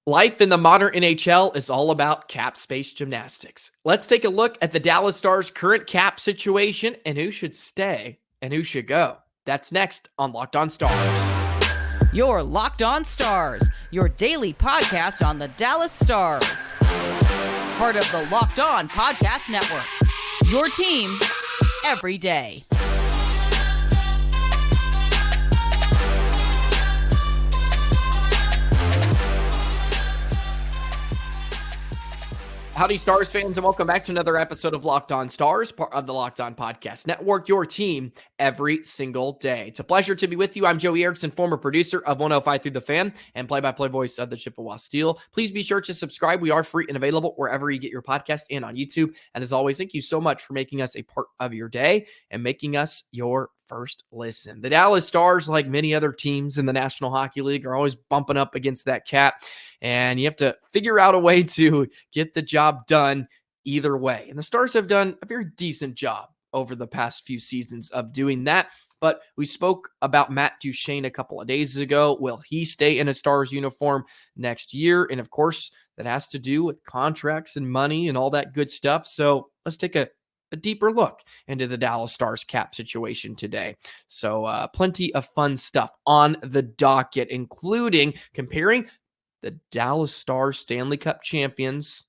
Life in the modern NHL is all about cap space gymnastics. Let's take a look at the Dallas Stars' current cap situation and who should stay and who should go. That's next on Locked On Stars. Your Locked On Stars, your daily podcast on the Dallas Stars. Part of the Locked On Podcast Network. Your team every day. Howdy, Stars fans, and welcome back to another episode of Locked On Stars, part of the Locked On Podcast Network, your team every single day. It's a pleasure to be with you. I'm Joey Erickson, former producer of 105 Through the Fan and play-by-play voice of the Chippewa Steel. Please be sure to subscribe. We are free and available wherever you get your podcast and on YouTube. And as always, thank you so much for making us a part of your day and making us your first listen. The Dallas Stars, like many other teams in the National Hockey League, are always bumping up against that cap, and you have to figure out a way to get the job done either way. And the Stars have done a very decent job over the past few seasons of doing that. But we spoke about Matt Duchene a couple of days ago. Will he stay in a Stars uniform next year? And of course, that has to do with contracts and money and all that good stuff. So let's take a deeper look into the Dallas Stars cap situation today. So plenty of fun stuff on the docket, including comparing the Dallas Stars Stanley Cup champions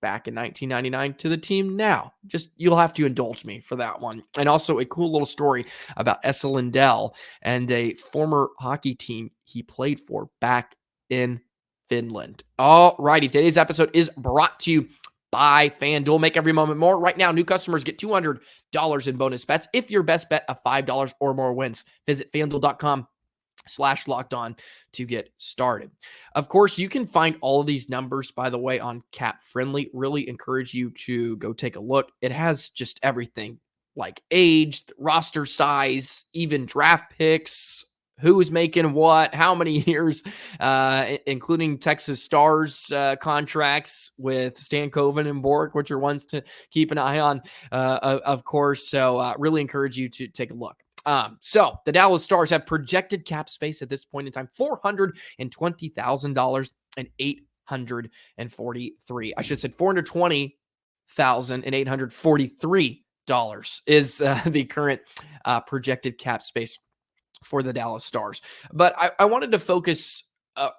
back in 1999 to the team now. Just, you'll have to indulge me for that one. And also a cool little story about Esa Lindell and a former hockey team he played for back in Finland. All righty, today's episode is brought to you by FanDuel. Make every moment more. Right now, new customers get $200 in bonus bets if your best bet of $5 or more wins. Visit FanDuel.com/lockedon to get started. Of course, you can find all of these numbers, by the way, on Cap Friendly. Really encourage you to go take a look. It has just everything like age, roster size, even draft picks, who's making what, how many years, including Texas Stars contracts with Stankoven and Bourque, which are ones to keep an eye on, of course. So really encourage you to take a look. So the Dallas Stars have projected cap space at this point in time, $420,000 and $843. I should have said $420,843 is the current projected cap space for the Dallas Stars. But I wanted to focus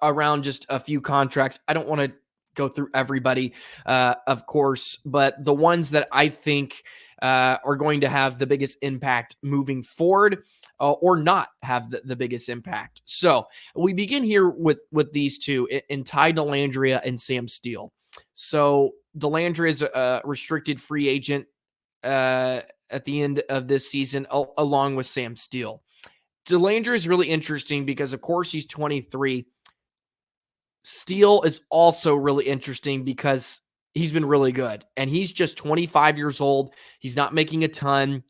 around just a few contracts. I don't want to go through everybody, of course, but the ones that I think are going to have the biggest impact moving forward or not have the biggest impact. So we begin here with these two in Dellandrea and Sam Steel. So Dellandrea is a restricted free agent at the end of this season, along with Sam Steel. Dellandrea is really interesting because, of course, he's 23. Steel is also really interesting because he's been really good, and he's just 25 years old. He's not making a ton.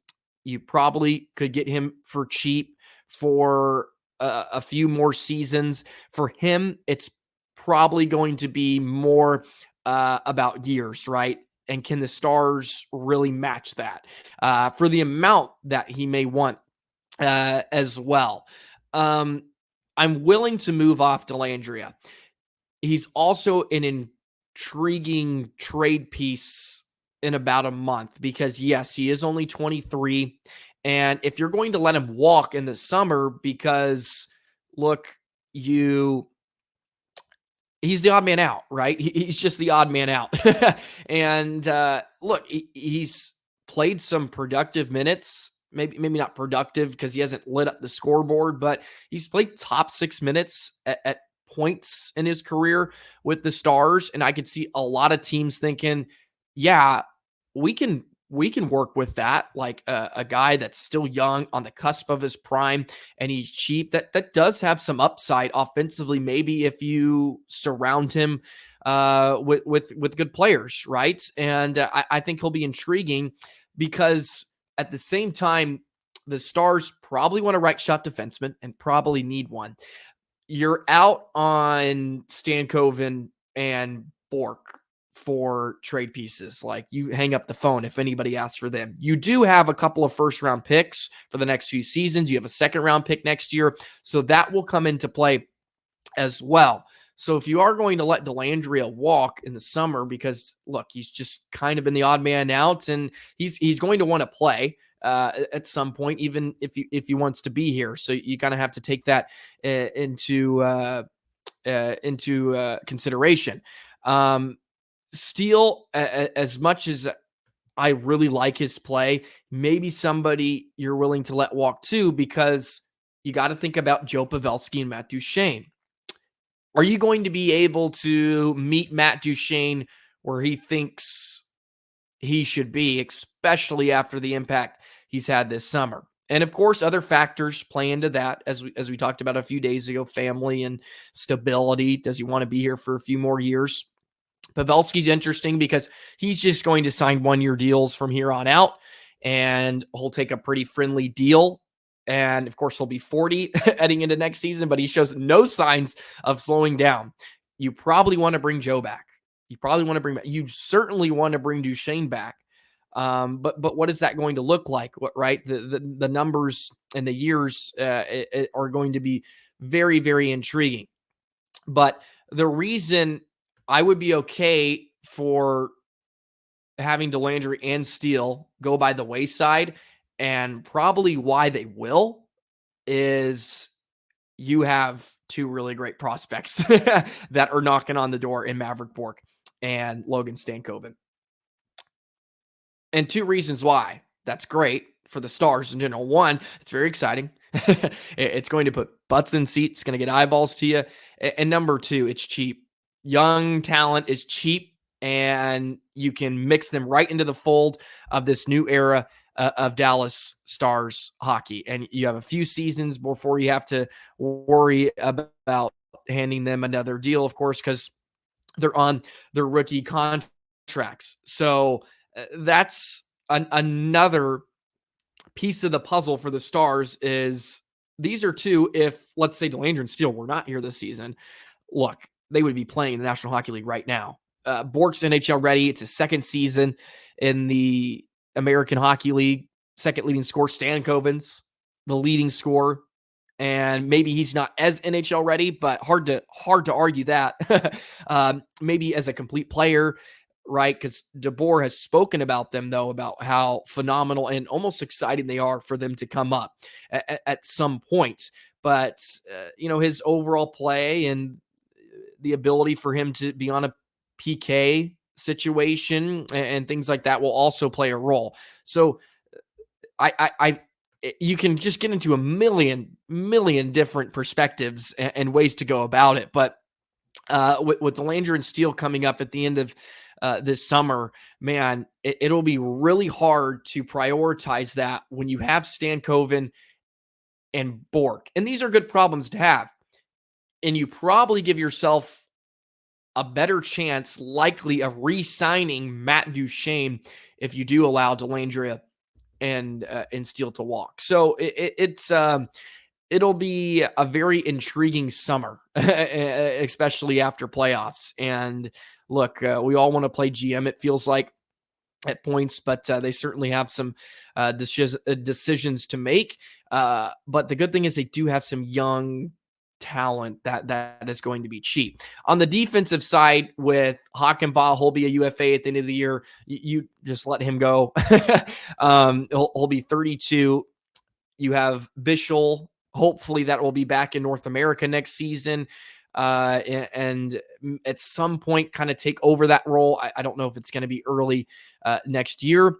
You probably could get him for cheap for a few more seasons. For him, it's probably going to be more about years, right? And can the Stars really match that for the amount that he may want as well? I'm willing to move off Dellandrea. He's also an intriguing trade piece in about a month because, yes, he is only 23. And if you're going to let him walk in the summer because, look, he's the odd man out, right? He's just the odd man out. And look, he's played some productive minutes. Maybe not productive because he hasn't lit up the scoreboard, but he's played top 6 minutes at points in his career with the Stars. And I could see a lot of teams thinking, yeah, we can work with that. Like a guy that's still young, on the cusp of his prime, and he's cheap. That does have some upside offensively. Maybe if you surround him with good players, right? And I think he'll be intriguing because at the same time, the Stars probably want a right shot defenseman and probably need one. You're out on Stankoven and Bourque for trade pieces. Like, you hang up the phone if anybody asks for them. You do have a couple of first round picks for the next few seasons. You have a second round pick next year. So that will come into play as well. So if you are going to let Dellandrea walk in the summer, because look, he's just kind of been the odd man out, and he's going to want to play at some point, even if he wants to be here. So you kind of have to take that into consideration. Steel, as much as I really like his play, maybe somebody you're willing to let walk too, because you got to think about Joe Pavelski and Matt Duchene. Are you going to be able to meet Matt Duchene where he thinks he should be, especially after the impact he's had this summer? And of course, other factors play into that, as we talked about a few days ago: family and stability. Does he want to be here for a few more years? Pavelski's interesting because he's just going to sign 1-year deals from here on out, and he'll take a pretty friendly deal. And of course, he'll be 40 heading into next season, but he shows no signs of slowing down. You probably want to bring Joe back. You certainly want to bring Duchene back. But what is that going to look like? Right? The numbers and the years are going to be very, very intriguing. But the reason I would be okay for having Dellandrea and Steel go by the wayside, and probably why they will, is you have two really great prospects that are knocking on the door in Mavrik Bourque and Logan Stankoven. And two reasons why that's great for the Stars in general. One, it's very exciting. It's going to put butts in seats. It's going to get eyeballs to you. And number two, it's cheap. Young talent is cheap, and you can mix them right into the fold of this new era of Dallas Stars hockey. And you have a few seasons before you have to worry about handing them another deal, of course, because they're on their rookie contracts. So that's another piece of the puzzle for the Stars. Is these are two, if let's say Dellandrea and Steel were not here this season, look, they would be playing in the National Hockey League right now. Bourque's NHL ready. It's his second season in the American Hockey League. Second leading scorer. Stankoven's the leading scorer, and maybe he's not as NHL ready, but hard to argue that. Maybe as a complete player, right? Because DeBoer has spoken about them, though, about how phenomenal and almost exciting they are for them to come up at some point. But his overall play and the ability for him to be on a PK situation and things like that will also play a role. So you can just get into a million different perspectives and ways to go about it. But with Dellandrea and Steel coming up at the end of this summer, man, it'll be really hard to prioritize that when you have Stankoven and Bourque. And these are good problems to have. And you probably give yourself a better chance, likely, of re-signing Matt Duchene if you do allow Dellandrea and Steel to walk. So it'll be a very intriguing summer, especially after playoffs. And look, we all want to play GM, it feels like, at points, but they certainly have some decisions to make. But the good thing is they do have some young talent that is going to be cheap. On the defensive side, with Hakanpaa, he'll be a UFA at the end of the year. You just let him go. He'll be 32. You have Bischel. Hopefully that will be back in North America next season. And at some point kind of take over that role. I don't know if it's going to be early next year.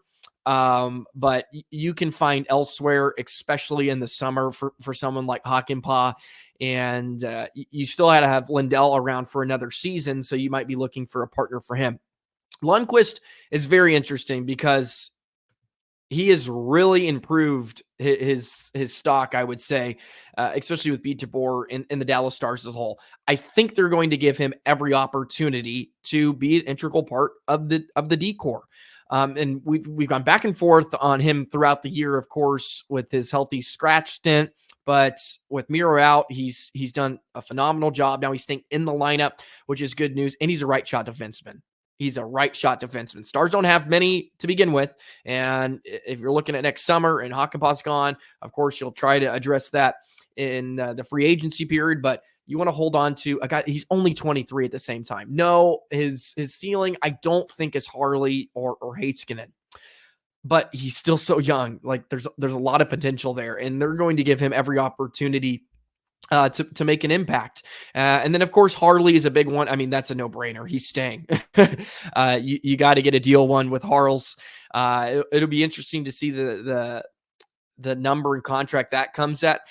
But you can find elsewhere, especially in the summer, for someone like Hakanpaa. And you still had to have Lindell around for another season, so you might be looking for a partner for him. Lundkvist is very interesting because he has really improved his stock, I would say, especially with Pete DeBoer and the Dallas Stars as a whole. I think they're going to give him every opportunity to be an integral part of the D-core. And we've gone back and forth on him throughout the year, of course, with his healthy scratch stint. But with Miro out, he's done a phenomenal job. Now he's staying in the lineup, which is good news. And he's a right shot defenseman. Stars don't have many to begin with. And if you're looking at next summer and Hakanpaa's gone, of course, you'll try to address that in the free agency period. But you want to hold on to a guy. He's only 23 at the same time. No, his ceiling, I don't think is Harley or Heiskanen, but he's still so young. Like there's a lot of potential there, and they're going to give him every opportunity to make an impact. And then, of course, Harley is a big one. I mean, that's a no-brainer. He's staying. You got to get a deal one with Harls. It'll be interesting to see the number and contract that comes at.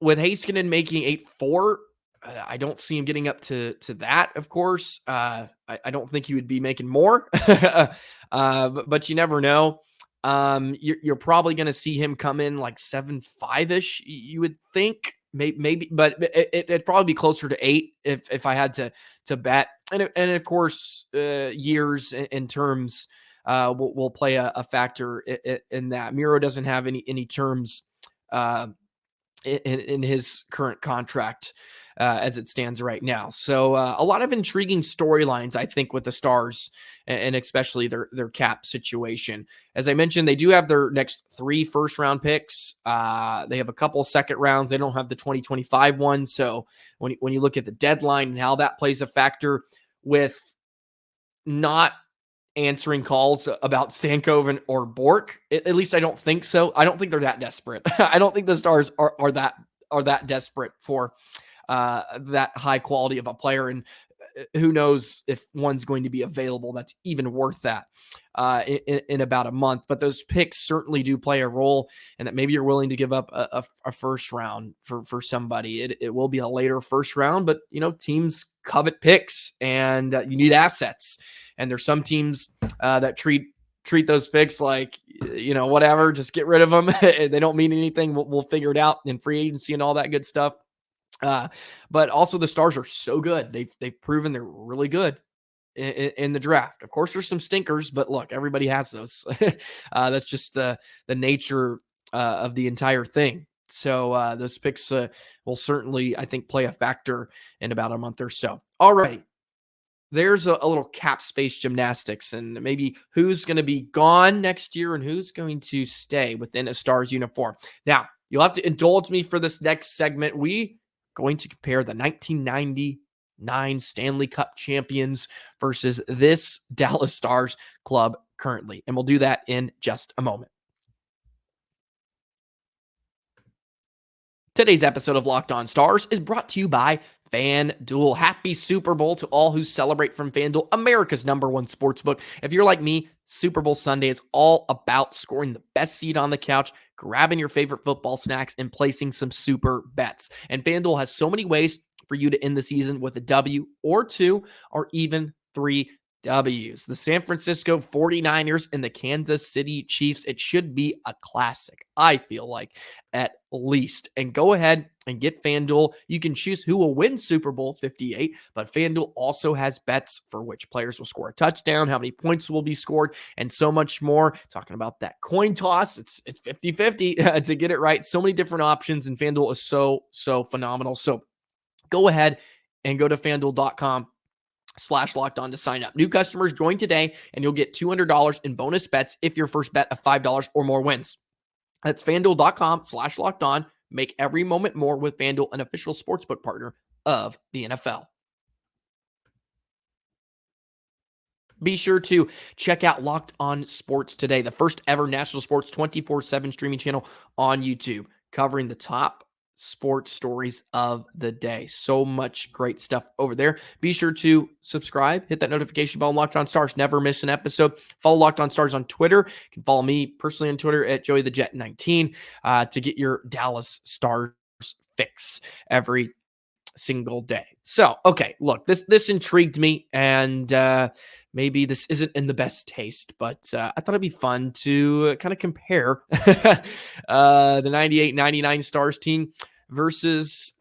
With Heiskanen making 8.4, I don't see him getting up to that, of course. I don't think he would be making more, but you never know. You're probably going to see him come in like 7.5-ish, you would think, maybe, but it'd probably be closer to 8 if I had to bet. And of course, years in terms will play a factor in that. Miro doesn't have any terms in his current contract as it stands right now. So a lot of intriguing storylines, I think, with the Stars and especially their cap situation. As I mentioned, they do have their next 3 first-round picks. They have a couple second rounds. They don't have the 2025 one. So when you look at the deadline and how that plays a factor with not answering calls about Stankoven or Bourque, at least I don't think so. I don't think they're that desperate. I don't think the Stars are that desperate for that high quality of a player, and who knows if one's going to be available that's even worth that in about a month. But those picks certainly do play a role, and that maybe you're willing to give up a first round for somebody. It will be a later first round, but teams covet picks, and you need assets. And there's some teams that treat those picks like, whatever, just get rid of them. They don't mean anything. We'll figure it out in free agency and all that good stuff. But also the Stars are so good. They've proven they're really good in the draft. Of course, there's some stinkers, but look, everybody has those. That's just the nature of the entire thing. So those picks will certainly, I think, play a factor in about a month or so. All right. There's a little cap space gymnastics and maybe who's going to be gone next year and who's going to stay within a Stars uniform. Now, you'll have to indulge me for this next segment. We going to compare the 1999 Stanley Cup champions versus this Dallas Stars club currently. And we'll do that in just a moment. Today's episode of Locked On Stars is brought to you by FanDuel. Happy Super Bowl to all who celebrate from FanDuel, America's #1 sportsbook. If you're like me, Super Bowl Sunday is all about scoring the best seat on the couch, grabbing your favorite football snacks, and placing some super bets. And FanDuel has so many ways for you to end the season with a W or 2 or even 3 W's. The San Francisco 49ers and the Kansas City Chiefs. It should be a classic, I feel like, at least. And go ahead and get FanDuel. You can choose who will win Super Bowl 58, but FanDuel also has bets for which players will score a touchdown, how many points will be scored, and so much more. Talking about that coin toss, it's 50-50 to get it right. So many different options, and FanDuel is so phenomenal. So go ahead and go to FanDuel.com/locked-on to sign up. New customers join today and you'll get $200 in bonus bets if your first bet of $5 or more wins. That's FanDuel.com/locked-on. Make every moment more with FanDuel, an official sportsbook partner of the NFL. Be sure to check out Locked On Sports today, the first ever national sports 24/7 streaming channel on YouTube, covering the top sports stories of the day. So much great stuff over there. Be sure to subscribe, hit that notification bell on Locked On Stars. Never miss an episode. Follow Locked On Stars on Twitter. You can follow me personally on Twitter at JoeyTheJet19 to get your Dallas Stars fix every single day. So, okay, look, this intrigued me, and maybe this isn't in the best taste, but I thought it'd be fun to kind of compare the 98-99 Stars team versus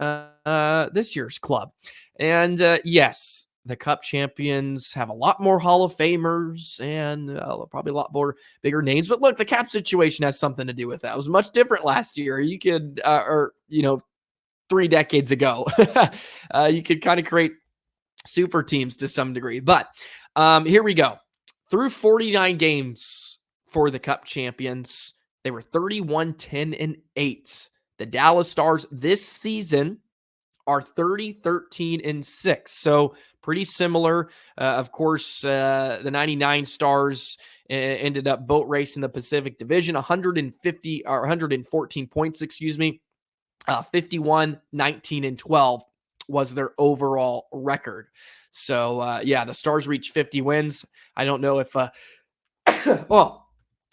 this year's club. And yes, the Cup champions have a lot more Hall of Famers and probably a lot more bigger names. But look, the cap situation has something to do with that. It was much different last year. You could, 3 decades ago, you could kind of create super teams to some degree. But here we go. Through 49 games for the Cup champions, they were 31-10-8. The Dallas Stars this season are 30, 13, and 6. So pretty similar. Of course, the 99 Stars ended up boat racing the Pacific Division, 150 or 114 points, 51, 19, and 12 was their overall record. So, the Stars reached 50 wins. I don't know if,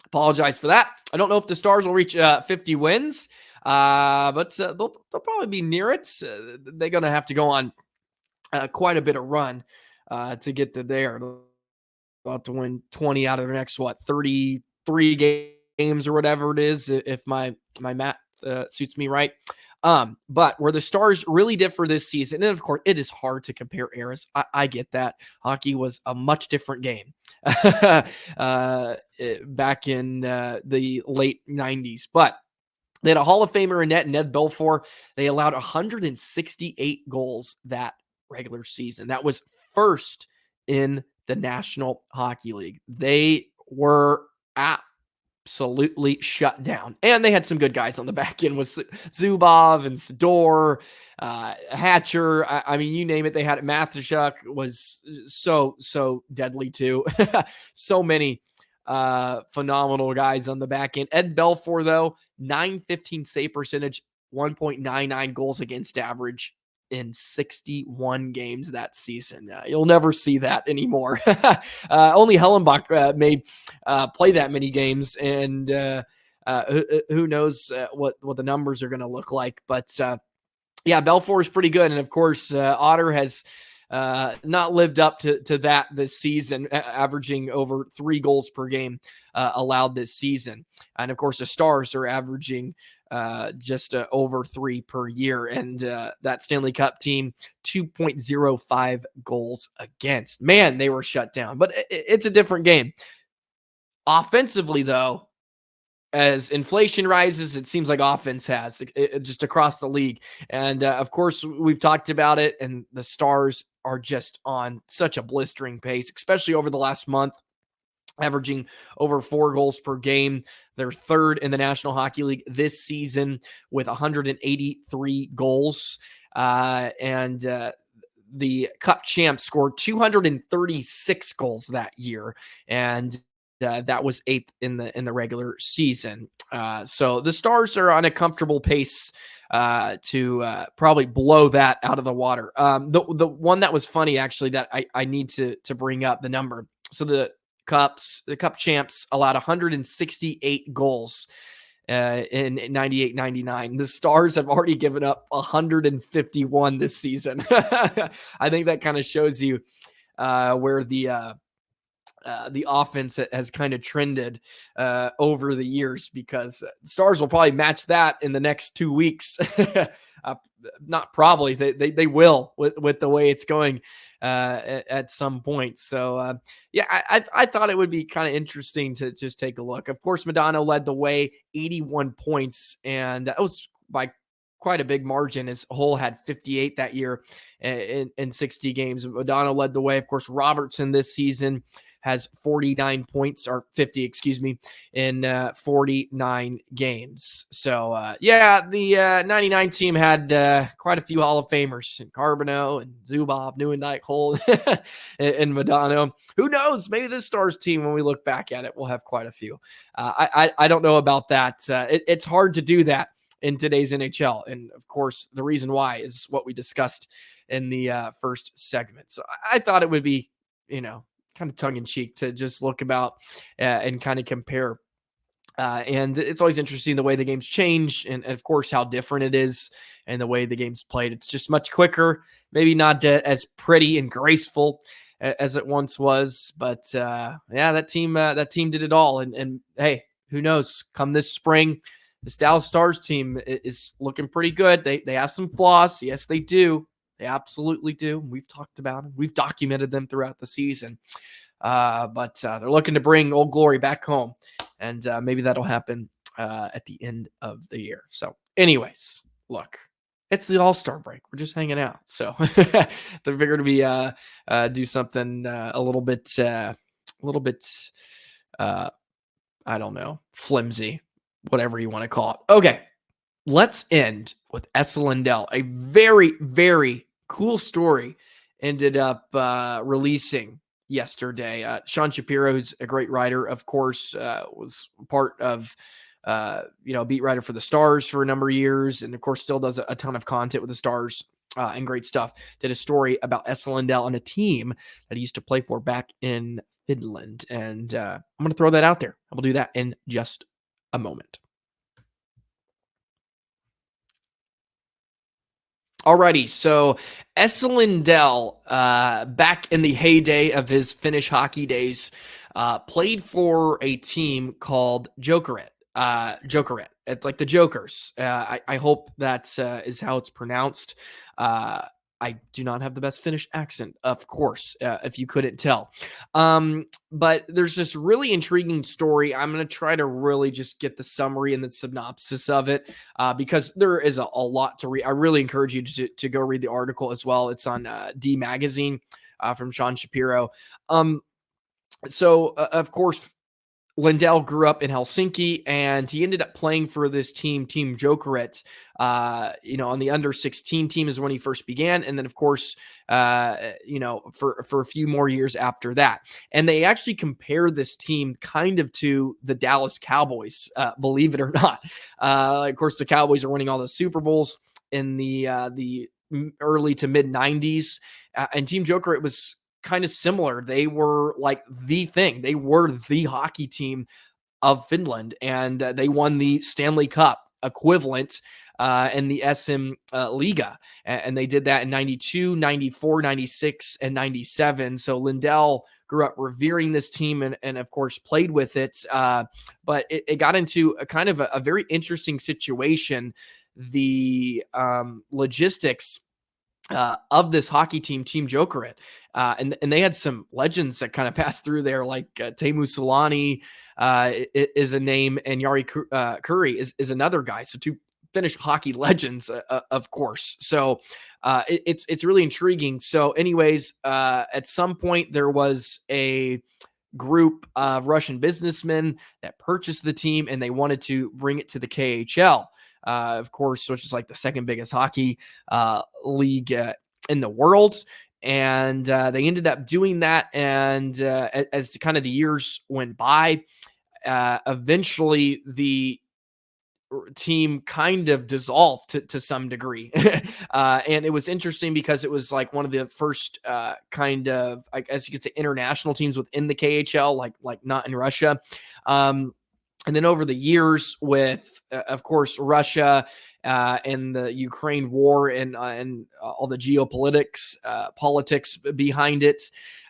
apologize for that. I don't know if the Stars will reach 50 wins, but they'll probably be near it. They're going to have to go on quite a bit of run to get to there. They'll have to win 20 out of the next, 33 games or whatever it is, if my math suits me right. But where the Stars really differ this season, and of course, it is hard to compare eras. I get that. Hockey was a much different game back in the late 90s. But they had a Hall of Famer in net, Ned Belfour. They allowed 168 goals that regular season. That was first in the National Hockey League. They were absolutely shut down. And they had some good guys on the back end with Zubov and Sador, Hatcher. I mean, you name it. They had it. Mathushuk was so deadly too. So many phenomenal guys on the back end. Ed Belfour, though, .915 save percentage, 1.99 goals against average in 61 games that season. You'll never see that anymore. Only Hellenbach may play that many games, and who knows what the numbers are going to look like. But Belfour is pretty good, and of course, Otter has not lived up to that this season, averaging over 3 goals per game allowed this season. And of course, the Stars are averaging just over 3 per year. And that Stanley Cup team, 2.05 goals against. Man, they were shut down. But it's a different game. Offensively, though, as inflation rises, it seems like offense has just across the league. And of course, we've talked about it, and the Stars are just on such a blistering pace, especially over the last month, averaging over 4 goals per game. They're third in the National Hockey League this season with 183 goals. And the Cup champs scored 236 goals that year. And that was 8th in the regular season. So the Stars are on a comfortable pace to probably blow that out of the water. The one that was funny, actually, that I need to bring up the number. So the Cup champs allowed 168 goals in 98-99. The Stars have already given up 151 this season. I think that kind of shows you where the offense has kind of trended over the years, because Stars will probably match that in the next 2 weeks. Not probably, they will with the way it's going at some point. So I thought it would be kind of interesting to just take a look. Of course, Modano led the way, 81 points, and that was by quite a big margin. As Hull had 58 that year in 60 games. Modano led the way. Of course, Robertson this season has 49 points, or 50, excuse me, in 49 games. So, the 99 team had quite a few Hall of Famers, and Carbonneau and Zubov, Nieuwendyk, Hull, and Modano. Who knows? Maybe this Stars team, when we look back at it, will have quite a few. I don't know about that. It's hard to do that in today's NHL. And, of course, the reason why is what we discussed in the first segment. So I thought it would be, kind of tongue-in-cheek to just look about and kind of compare. And it's always interesting the way the games change, and of course how different it is and the way the game's played. It's just much quicker, maybe not as pretty and graceful as it once was, but that team did it all. And hey, who knows? Come this spring, this Dallas Stars team is looking pretty good. They have some flaws, yes, they do. They absolutely do. We've talked about them. We've documented them throughout the season. But they're looking to bring Old Glory back home. And maybe that'll happen at the end of the year. So anyways, look, it's the All-Star break. We're just hanging out. So they're figured to be do something a little bit, I don't know, flimsy, whatever you want to call it. Okay. let's end with Esa Lindell, a very, very cool story ended up releasing yesterday. Sean Shapiro, who's a great writer, of course, was part of, beat writer for the Stars for a number of years, and of course still does a ton of content with the Stars and great stuff. Did a story about Esa Lindell and a team that he used to play for back in Finland. And I'm going to throw that out there. I will do that in just a moment. Alrighty, so Esa Lindell, back in the heyday of his Finnish hockey days, played for a team called Jokerit. Jokerit. It's like the Jokers. I hope that is how it's pronounced. I do not have the best Finnish accent, of course, if you couldn't tell. But there's this really intriguing story. I'm going to try to really just get the summary and the synopsis of it because there is a lot to read. I really encourage you to go read the article as well. It's on D Magazine from Sean Shapiro. Of course, Lindell grew up in Helsinki, and he ended up playing for this team Jokerit. On the under 16 team is when he first began, and then of course, for a few more years after that. And they actually compare this team kind of to the Dallas Cowboys, believe it or not. Of course, the Cowboys are winning all the Super Bowls in the early to mid 90s, and Team Jokerit was kind of similar. They were like the thing. They were the hockey team of Finland, and they won the Stanley Cup equivalent in the SM Liga. And they did that in 92, 94, 96, and 97. So Lindell grew up revering this team and of course played with it. But it got into a kind of a very interesting situation. The logistics of this hockey team Jokerit. And they had some legends that kind of passed through there, like Teemu Selanne is a name, and Jari Kurri is another guy. So two Finnish hockey legends, of course. So it's really intriguing. So anyways, at some point there was a group of Russian businessmen that purchased the team, and they wanted to bring it to the KHL. Of course, which is like the second biggest hockey league in the world. And they ended up doing that. And as kind of the years went by, eventually the team kind of dissolved to some degree. And it was interesting because it was like one of the first kind of, I guess you could say, international teams within the KHL, like not in Russia. And then over the years with, of course, Russia and the Ukraine war and all the geopolitics, politics behind it,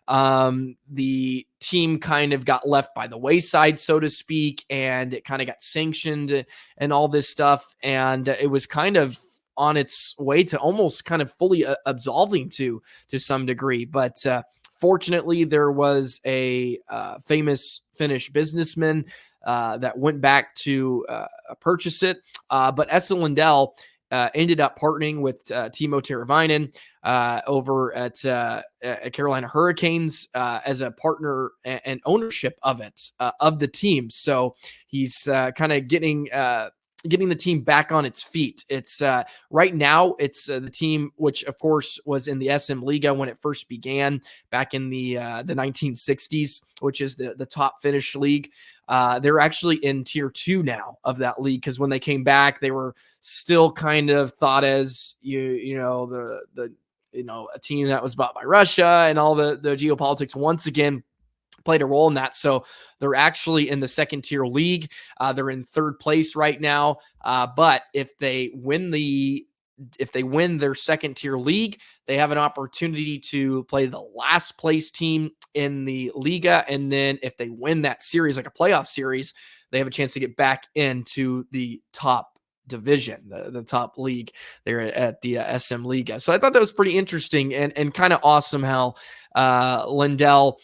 the team kind of got left by the wayside, so to speak, and it kind of got sanctioned and all this stuff. And it was kind of on its way to almost kind of fully absolving to some degree. But fortunately, there was a famous Finnish businessman that went back to purchase it. But Esa Lindell ended up partnering with Timo Teravainen over at Carolina Hurricanes as a partner and ownership of it, of the team. So he's kind of getting the team back on its feet. It's right now it's the team, which of course was in the SM Liga when it first began back in the 1960s, which is the top Finnish league. They're actually in tier 2 now of that league, because when they came back, they were still kind of thought as a team that was bought by Russia, and all the geopolitics once again played a role in that. So they're actually in the second tier league. They're in third place right now. But if they win their second tier league, they have an opportunity to play the last place team in the Liga. And then if they win that series, like a playoff series, they have a chance to get back into the top division, the top league there at the SM Liga. So I thought that was pretty interesting and kind of awesome how Lindell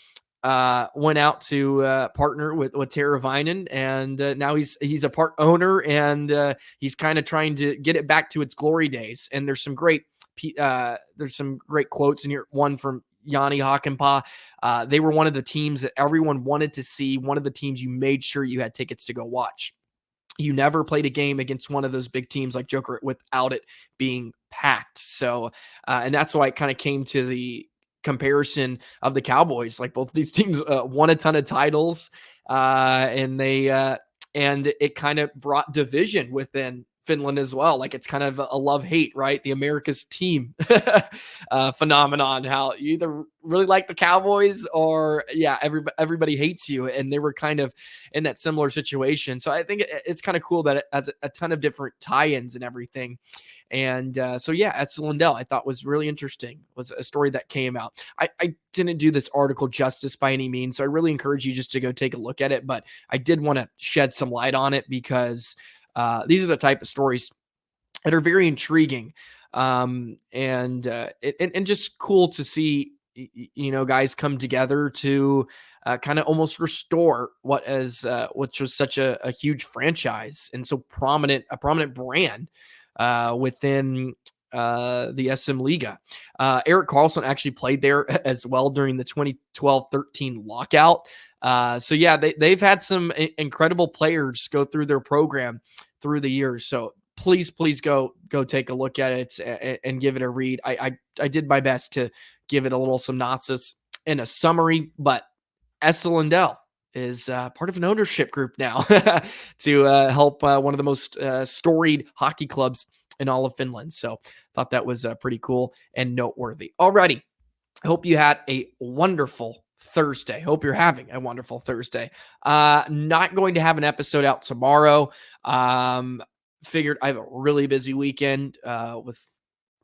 went out to partner with Teravainen, and now he's a part owner, and he's kind of trying to get it back to its glory days. And there's some great quotes in here. One from Jani Hakanpaa. They were one of the teams that everyone wanted to see, one of the teams you made sure you had tickets to go watch. you never played a game against one of those big teams like Jokerit without it being packed. So, and that's why it kind of came to the comparison of the Cowboys. Like both of these teams won a ton of titles, and it kind of brought division within Finland as well. Like it's kind of a love-hate, right? The America's team phenomenon, how you either really like the Cowboys or everybody hates you. And they were kind of in that similar situation. So I think it's kind of cool that it has a ton of different tie-ins and everything. And Esa Lindell, I thought was really interesting. Was a story that came out. I didn't do this article justice by any means, so I really encourage you just to go take a look at it. But I did want to shed some light on it because these are the type of stories that are very intriguing, and just cool to see. Guys come together to kind of almost restore which was such a huge franchise and so a prominent brand within the SM Liga. Erik Karlsson actually played there as well during the 2012-13 lockout. They've had some incredible players go through their program through the years. So please go take a look at it and give it a read. I did my best to give it a little synopsis and a summary, but Esa Lindell is part of an ownership group now to help one of the most storied hockey clubs in all of Finland. So thought that was pretty cool and noteworthy. Alrighty. I hope you had a wonderful Thursday. Hope you're having a wonderful Thursday. Not going to have an episode out tomorrow. Figured I have a really busy weekend with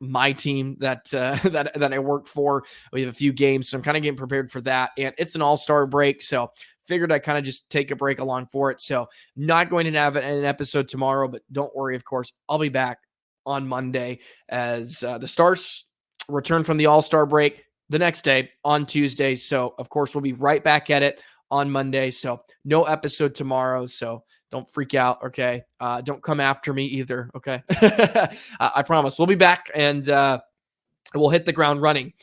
my team that I work for. We have a few games, so I'm kind of getting prepared for that. And it's an all-star break, so figured I kind of just take a break along for it. So not going to have an episode tomorrow, but don't worry, of course, I'll be back on Monday as the Stars return from the all-star break the next day on Tuesday. So, of course, we'll be right back at it on Monday. So no episode tomorrow. So don't freak out. Okay. Don't come after me either. Okay. I promise we'll be back and we'll hit the ground running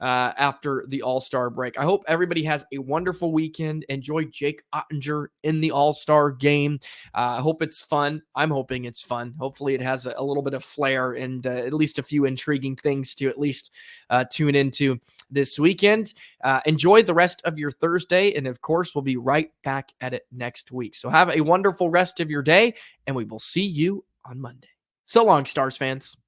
after the All-Star break. I hope everybody has a wonderful weekend. Enjoy Jake Ottinger in the All-Star game. I hope it's fun. I'm hoping it's fun. Hopefully it has a little bit of flair and at least a few intriguing things to at least tune into this weekend. Enjoy the rest of your Thursday. And of course, we'll be right back at it next week. So have a wonderful rest of your day and we will see you on Monday. So long, Stars fans.